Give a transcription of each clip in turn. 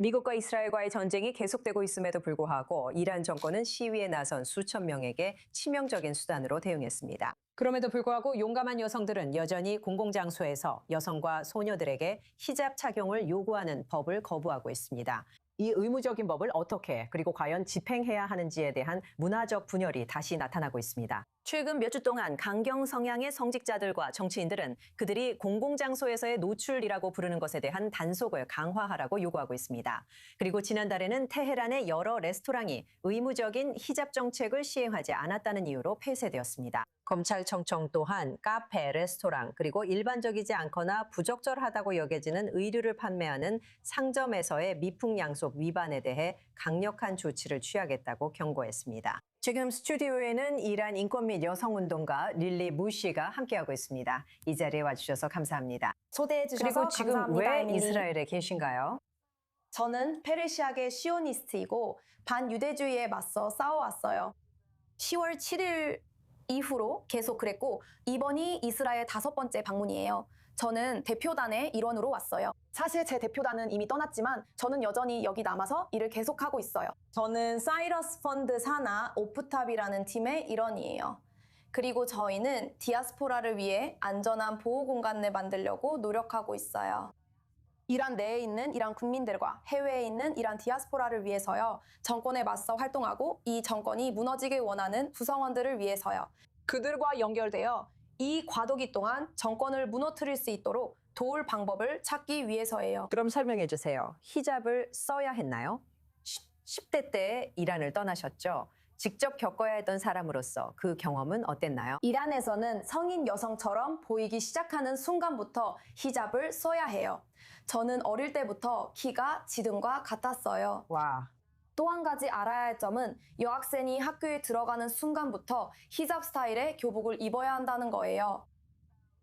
미국과 이스라엘과의 전쟁이 계속되고 있음에도 불구하고 이란 정권은 시위에 나선 수천 명에게 치명적인 수단으로 대응했습니다. 그럼에도 불구하고 용감한 여성들은 여전히 공공장소에서 여성과 소녀들에게 히잡 착용을 요구하는 법을 거부하고 있습니다. 이 의무적인 법을 어떻게 그리고 과연 집행해야 하는지에 대한 문화적 분열이 다시 나타나고 있습니다. 최근 몇 주 동안 강경 성향의 성직자들과 정치인들은 그들이 공공장소에서의 노출이라고 부르는 것에 대한 단속을 강화하라고 요구하고 있습니다. 그리고 지난달에는 테헤란의 여러 레스토랑이 의무적인 히잡 정책을 시행하지 않았다는 이유로 폐쇄되었습니다. 검찰청청 또한 카페, 레스토랑, 그리고 일반적이지 않거나 부적절하다고 여겨지는 의류를 판매하는 상점에서의 미풍양속 위반에 대해 강력한 조치를 취하겠다고 경고했습니다. 지금 스튜디오에는 이란 인권 및 여성운동가 릴리 무시가 함께하고 있습니다. 이 자리에 와주셔서 감사합니다. 초대해 주셔서 그리고 지금 감사합니다, 왜 에밀리. 이스라엘에 계신가요? 저는 페르시아계 시오니스트이고 반유대주의에 맞서 싸워왔어요. 10월 7일 이후로 계속 그랬고 이번이 이스라엘 5번째 방문이에요. 저는 대표단의 일원으로 왔어요. 사실 제 대표단은 이미 떠났지만 저는 여전히 여기 남아서 일을 계속하고 있어요. 저는 사이러스 펀드 산하 오프탑이라는 팀의 일원이에요. 그리고 저희는 디아스포라를 위해 안전한 보호 공간을 만들려고 노력하고 있어요. 이란 내에 있는 이란 국민들과 해외에 있는 이란 디아스포라를 위해서요. 정권에 맞서 활동하고 이 정권이 무너지길 원하는 구성원들을 위해서요. 그들과 연결되어 이 과도기 동안 정권을 무너뜨릴 수 있도록 도울 방법을 찾기 위해서예요. 그럼 설명해 주세요. 히잡을 써야 했나요? 10대 때 이란을 떠나셨죠? 직접 겪어야 했던 사람으로서 그 경험은 어땠나요? 이란에서는 성인 여성처럼 보이기 시작하는 순간부터 히잡을 써야 해요. 저는 어릴 때부터 키가 지등과 같았어요. 와. 또 한 가지 알아야 할 점은 여학생이 학교에 들어가는 순간부터 히잡 스타일의 교복을 입어야 한다는 거예요.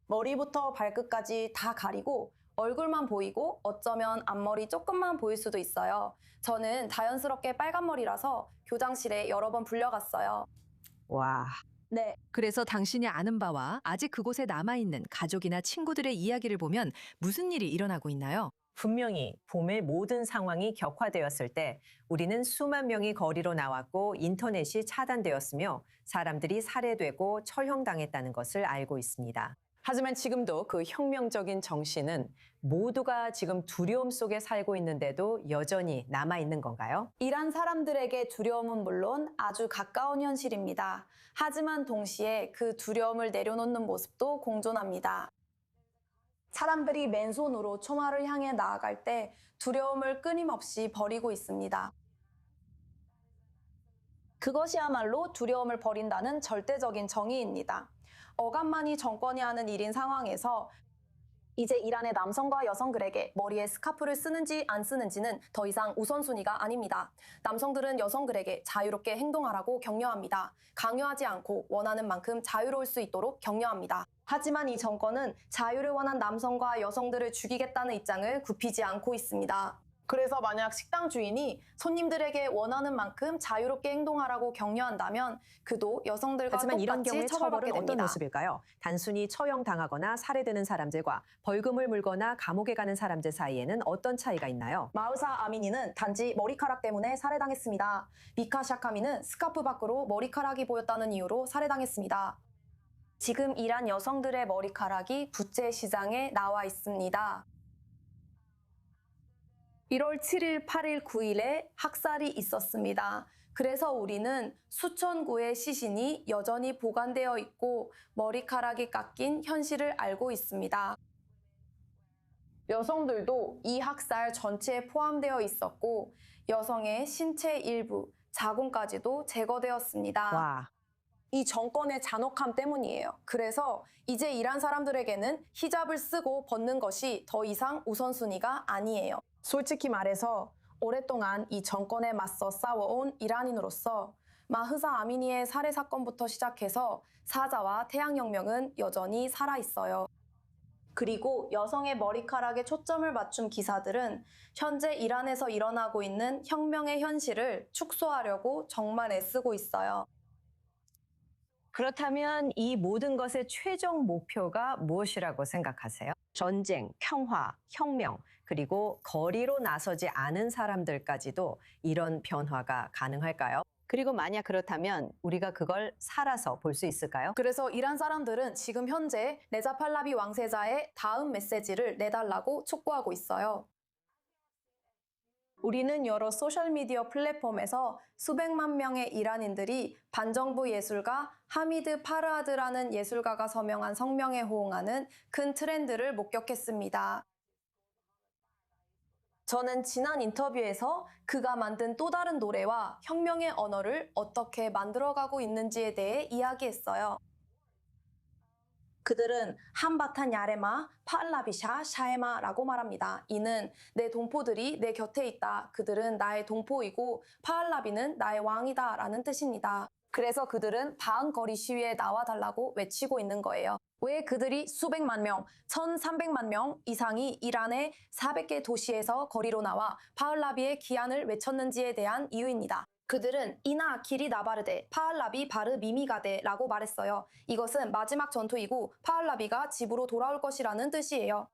머리부터 발끝까지 다 가리고 얼굴만 보이고 어쩌면 앞머리 조금만 보일 수도 있어요. 저는 자연스럽게 빨간 머리라서 교장실에 여러 번 불려갔어요. 와. 네. 그래서 당신이 아는 바와 아직 그곳에 남아있는 가족이나 친구들의 이야기를 보면 무슨 일이 일어나고 있나요? 분명히 봄의 모든 상황이 격화되었을 때 우리는 수만 명이 거리로 나왔고 인터넷이 차단되었으며 사람들이 살해되고 처형당했다는 것을 알고 있습니다. 하지만 지금도 그 혁명적인 정신은 모두가 지금 두려움 속에 살고 있는데도 여전히 남아있는 건가요? 이란 사람들에게 두려움은 물론 아주 가까운 현실입니다. 하지만 동시에 그 두려움을 내려놓는 모습도 공존합니다. 사람들이 맨손으로 총알을 향해 나아갈 때 두려움을 끊임없이 버리고 있습니다. 그것이야말로 두려움을 버린다는 절대적인 정의입니다. 어간만이 정권이 하는 일인 상황에서 이제 이란의 남성과 여성들에게 머리에 스카프를 쓰는지 안 쓰는지는 더 이상 우선순위가 아닙니다. 남성들은 여성들에게 자유롭게 행동하라고 격려합니다. 강요하지 않고 원하는 만큼 자유로울 수 있도록 격려합니다. 하지만 이 정권은 자유를 원한 남성과 여성들을 죽이겠다는 입장을 굽히지 않고 있습니다. 그래서 만약 식당 주인이 손님들에게 원하는 만큼 자유롭게 행동하라고 격려한다면 그도 여성들과 하지만 이런 똑같이 경우에 처벌받게 처벌은 어떤 됩니다. 모습일까요? 단순히 처형당하거나 살해되는 사람들과 벌금을 물거나 감옥에 가는 사람들 사이에는 어떤 차이가 있나요? 마흐사 아미니는 단지 머리카락 때문에 살해당했습니다. 미카 샤카미는 스카프 밖으로 머리카락이 보였다는 이유로 살해당했습니다. 지금 이란 여성들의 머리카락이 부채 시장에 나와 있습니다. 1월 7일, 8일, 9일에 학살이 있었습니다. 그래서 우리는 수천 구의 시신이 여전히 보관되어 있고 머리카락이 깎인 현실을 알고 있습니다. 여성들도 이 학살 전체에 포함되어 있었고 여성의 신체 일부, 자궁까지도 제거되었습니다. 와. 이 정권의 잔혹함 때문이에요. 그래서 이제 이란 사람들에게는 히잡을 쓰고 벗는 것이 더 이상 우선순위가 아니에요. 솔직히 말해서 오랫동안 이 정권에 맞서 싸워온 이란인으로서 마흐사 아미니의 살해 사건부터 시작해서 사자와 태양혁명은 여전히 살아있어요. 그리고 여성의 머리카락에 초점을 맞춘 기사들은 현재 이란에서 일어나고 있는 혁명의 현실을 축소하려고 정말 애쓰고 있어요. 그렇다면 이 모든 것의 최종 목표가 무엇이라고 생각하세요? 전쟁, 평화, 혁명, 그리고 거리로 나서지 않은 사람들까지도 이런 변화가 가능할까요? 그리고 만약 그렇다면 우리가 그걸 살아서 볼 수 있을까요? 그래서 이란 사람들은 지금 현재 레자 팔라비 왕세자의 다음 메시지를 내달라고 촉구하고 있어요. 우리는 여러 소셜미디어 플랫폼에서 수백만 명의 이란인들이 반정부 예술가 하미드 파르하드라는 예술가가 서명한 성명에 호응하는 큰 트렌드를 목격했습니다. 저는 지난 인터뷰에서 그가 만든 또 다른 노래와 혁명의 언어를 어떻게 만들어가고 있는지에 대해 이야기했어요. 그들은 한바탄 야레마, 팔라비샤, 샤에마라고 말합니다. 이는 내 동포들이 내 곁에 있다. 그들은 나의 동포이고 파알라비는 나의 왕이다 라는 뜻입니다. 그래서 그들은 방거리 시위에 나와달라고 외치고 있는 거예요. 왜 그들이 수백만 명, 1,300만 명 이상이 이란의 400개 도시에서 거리로 나와 파알라비의 기한을 외쳤는지에 대한 이유입니다. 그들은 이나 기리 나바르데 파알라비 바르 미미가데라고 말했어요. 이것은 마지막 전투이고 파알라비가 집으로 돌아올 것이라는 뜻이에요.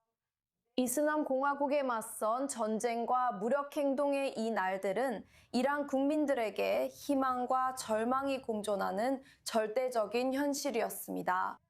이슬람 공화국에 맞선 전쟁과 무력 행동의 이 날들은 이란 국민들에게 희망과 절망이 공존하는 절대적인 현실이었습니다.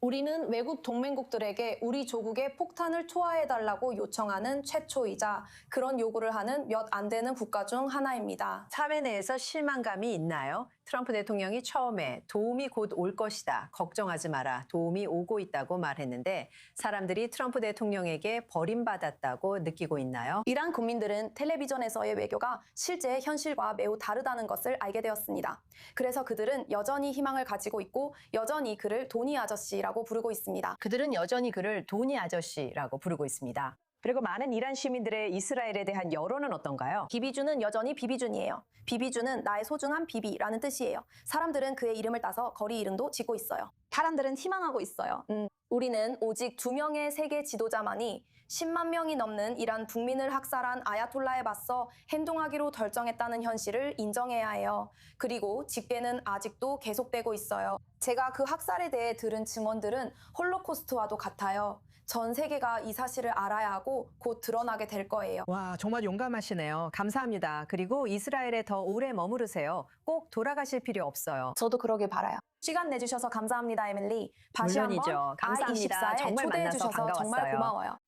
우리는 외국 동맹국들에게 우리 조국에 폭탄을 투하해달라고 요청하는 최초이자 그런 요구를 하는 몇 안 되는 국가 중 하나입니다. 사회 내에서 실망감이 있나요? 트럼프 대통령이 처음에 도움이 곧 올 것이다. 걱정하지 마라. 도움이 오고 있다고 말했는데 사람들이 트럼프 대통령에게 버림받았다고 느끼고 있나요? 이란 국민들은 텔레비전에서의 외교가 실제 현실과 매우 다르다는 것을 알게 되었습니다. 그래서 그들은 여전히 희망을 가지고 있고 여전히 그를 도니 아저씨라고 부르고 있습니다. 그들은 여전히 그를 도니 아저씨라고 부르고 있습니다. 그리고 많은 이란 시민들의 이스라엘에 대한 여론은 어떤가요? 비비주는 여전히 비비준이에요. 비비주는 나의 소중한 비비라는 뜻이에요. 사람들은 그의 이름을 따서 거리 이름도 짓고 있어요. 사람들은 희망하고 있어요. 우리는 오직 2명의 세계 지도자만이 10만 명이 넘는 이란 국민을 학살한 아야톨라에 맞서 행동하기로 결정했다는 현실을 인정해야 해요. 그리고 집계는 아직도 계속되고 있어요. 제가 그 학살에 대해 들은 증언들은 홀로코스트와도 같아요. 전 세계가 이 사실을 알아야 하고 곧 드러나게 될 거예요. 와, 정말 용감하시네요. 감사합니다. 그리고 이스라엘에 더 오래 머무르세요. 꼭 돌아가실 필요 없어요. 저도 그러길 바라요. 시간 내주셔서 감사합니다, 에밀리. 다시 물론이죠. 한번 감사합니다. I24에 정말 초대해 만나서 주셔서 정말 반가웠어요. 고마워요.